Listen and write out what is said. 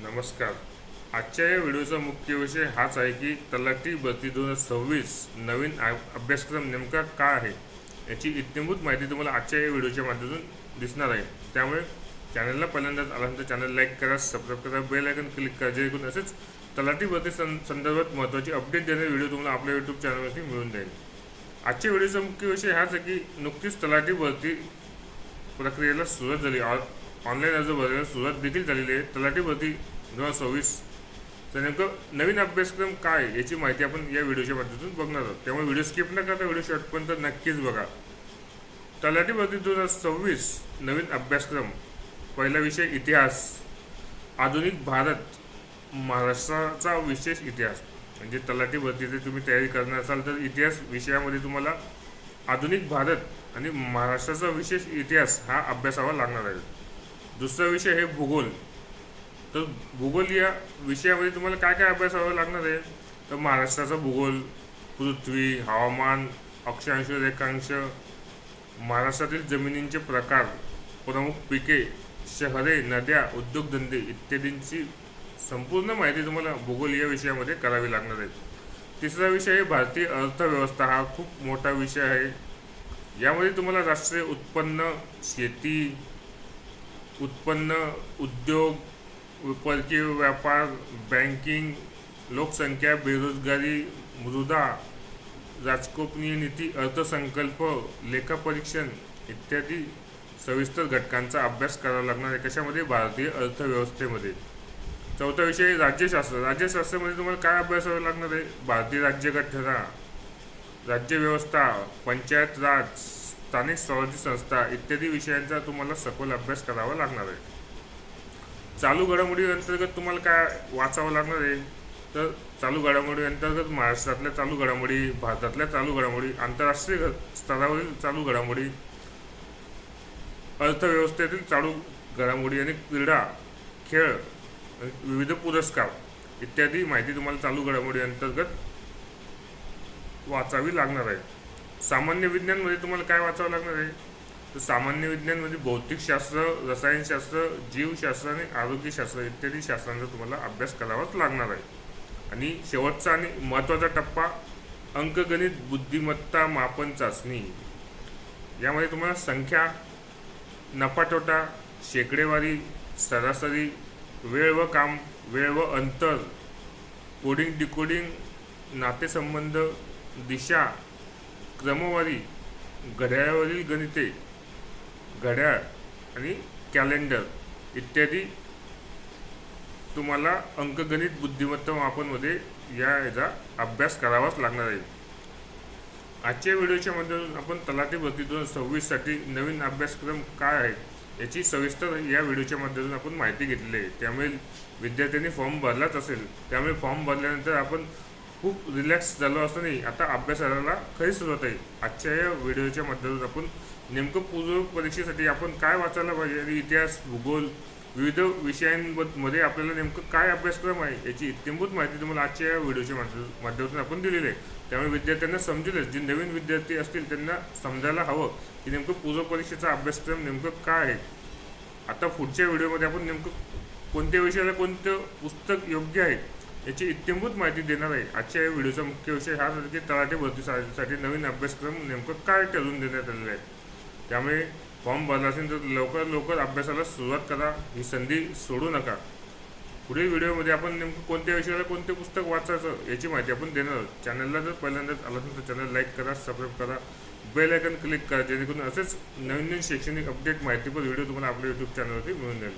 नमस्कार. आजच्या या व्हिडिओचा मुख्य विषय हाच आहे की तलाठी भरती 2026 नवीन अभ्यासक्रम नेमका काय आहे याची इत्थंभूत माहिती तुम्हाला आजच्या या व्हिडिओच्या माध्यमातून दिसणार आहे. त्यामुळे चॅनलला पहिल्यांदाच आल्यानंतर चॅनल लाईक करा, सबस्क्राईब करा, बेल आयकॉन क्लिक करा, जेणेकरून असेच तलाठी भरती संदर्भात महत्त्वाची अपडेट देणारे व्हिडिओ तुम्हाला आपल्या यूट्यूब चॅनलवरती मिळून जाईल. आजच्या व्हिडिओचा मुख्य विषय हाच आहे की नुकतीच तलाठी भरती प्रक्रियेला सुरुवात झाली. ऑनलाईन अर्ज भरायला सुरुवात देखील झालेली आहे. तलाठी भरती 2026 तर नेमकं नवीन अभ्यासक्रम काय याची माहिती आपण या व्हिडिओच्या माध्यमातून बघणार आहोत. त्यामुळे व्हिडिओ स्किप न करता व्हिडिओ शेवटपर्यंत नक्कीच बघा. तलाठी भरती 2026 नवीन अभ्यासक्रम. पहिला विषय इतिहास. आधुनिक भारत, महाराष्ट्राचा विशेष इतिहास. म्हणजे तलाठी भरतीची तुम्ही तयारी करणार असाल तर इतिहास विषयामध्ये तुम्हाला आधुनिक भारत आणि महाराष्ट्राचा विशेष इतिहास हा अभ्यासावा लागणार आहे. दुसरा विषय आहे भूगोल. तर भूगोल या विषयामध्ये तुम्हाला काय काय अभ्यासावा लागणार आहे तर महाराष्ट्राचा भूगोल, पृथ्वी, हवामान, अक्षांश, रेखांश, महाराष्ट्रातील जमिनींचे प्रकार, प्रमुख पिके, शहरे, नद्या, उद्योगधंदे इत्यादींची संपूर्ण माहिती तुम्हाला भूगोल या विषयामध्ये करावी लागणार आहे. तिसरा विषय आहे भारतीय अर्थव्यवस्था. हा खूप मोठा विषय आहे. यामध्ये तुम्हाला राष्ट्रीय उत्पन्न, शेती उत्पन्न, उद्योग, परकीय व्यापार, बँकिंग, लोकसंख्या, बेरोजगारी, मृदा, राजकोपनीय नीती, अर्थसंकल्प, लेखापरीक्षण इत्यादी सविस्तर घटकांचा अभ्यास करावा लागणार आहे. कशामध्ये? भारतीय अर्थव्यवस्थेमध्ये. चौथा विषय राज्यशास्त्र. राज्यशास्त्रामध्ये तुम्हाला काय अभ्यासावा लागणार आहे? भारतीय राज्यघटना, राज्यव्यवस्था, पंचायत राज, स्थानिक स्वराज्य संस्था इत्यादी विषयांचा तुम्हाला सखोल अभ्यास करावा लागणार आहे. चालू घडामोडी अंतर्गत तुम्हाला काय वाचावं लागणार आहे तर चालू घडामोडी अंतर्गत महाराष्ट्रातल्या चालू घडामोडी, भारतातल्या चालू घडामोडी, आंतरराष्ट्रीय स्तरावरील चालू घडामोडी, अर्थव्यवस्थेतील चालू घडामोडी आणि क्रीडा, खेळ, विविध पुरस्कार इत्यादी माहिती तुम्हाला चालू घडामोडी अंतर्गत वाचावी लागणार आहे. सामान्य विज्ञानमध्ये तुम्हाला काय वाचावं लागणार आहे तर सामान्य विज्ञानमध्ये भौतिकशास्त्र, रसायनशास्त्र, जीवशास्त्र आणि आरोग्यशास्त्र इत्यादी शास्त्रांचा तुम्हाला अभ्यास करावाच लागणार आहे. आणि शेवटचा आणि महत्त्वाचा टप्पा अंकगणित बुद्धिमत्ता मापन चाचणी. यामध्ये तुम्हाला संख्या, नफातोटा, शेकडेवारी, सरासरी, वेळ व काम, वेळ व अंतर, कोडिंग डिकोडिंग, नातेसंबंध, दिशा, क्रमवारी, घड्याळावरील गणिते, घड्याळ आणि कॅलेंडर इत्यादी तुम्हाला अंकगणित बुद्धिमत्ता मापनमध्ये याचा अभ्यास करावाच लागणार आहे. आजच्या व्हिडिओच्या माध्यमातून आपण तलाठी भरती 2026साठी नवीन अभ्यासक्रम काय आहे याची सविस्तर या व्हिडिओच्या माध्यमातून आपण माहिती घेतलेली आहे. त्यामुळे विद्यार्थ्यांनी फॉर्म भरलाच असेल, त्यामुळे फॉर्म भरल्यानंतर आपण खूप रिलॅक्स झालो असं नाही, आता अभ्यासाला खरी सुरुवात आहे. आजच्या या व्हिडिओच्या माध्यमातून आपण नेमकं पूर्व परीक्षेसाठी आपण काय वाचायला पाहिजे आणि इतिहास, भूगोल विविध विषयांमध्ये आपल्याला नेमकं काय अभ्यासक्रम आहे याची इत्थंभूत माहिती तुम्हाला आजच्या या व्हिडिओच्या माध्यमातून आपण दिलेली आहे. त्यामुळे विद्यार्थ्यांना समजेलच, जे नवीन विद्यार्थी असतील त्यांना समजायला हवं की नेमकं पूर्व परीक्षेचा अभ्यासक्रम नेमकं काय आहे. आता पुढच्या व्हिडिओमध्ये आपण नेमकं कोणत्या विषयाला कोणतं पुस्तक योग्य आहे याची इत्थंभूत माहिती देणार आहे. आजच्या या व्हिडिओचा मुख्य विषय हाच आहे की तलाठी भरतीसाठी नवीन अभ्यासक्रम नेमकं काय ठरवून देण्यात आलेलं आहे. त्यामुळे फॉर्म भरला असेल तर लवकर अभ्यासाला सुरुवात करा, ही संधी सोडू नका. पुढील व्हिडिओमध्ये आपण नेमकं कोणत्या विषयाला कोणते पुस्तक वाचायचं याची माहिती आपण देणार आहोत. चॅनलला जर पहिल्यांदाच आला असेल तर चॅनल लाईक करा, सबस्क्राईब करा, बेल आयकॉन क्लिक करा, जेणेकरून असेच नवीन शैक्षणिक अपडेट माहितीपर व्हिडिओ तुम्हाला आपल्या यूट्यूब चॅनलवरती मिळून जाईल.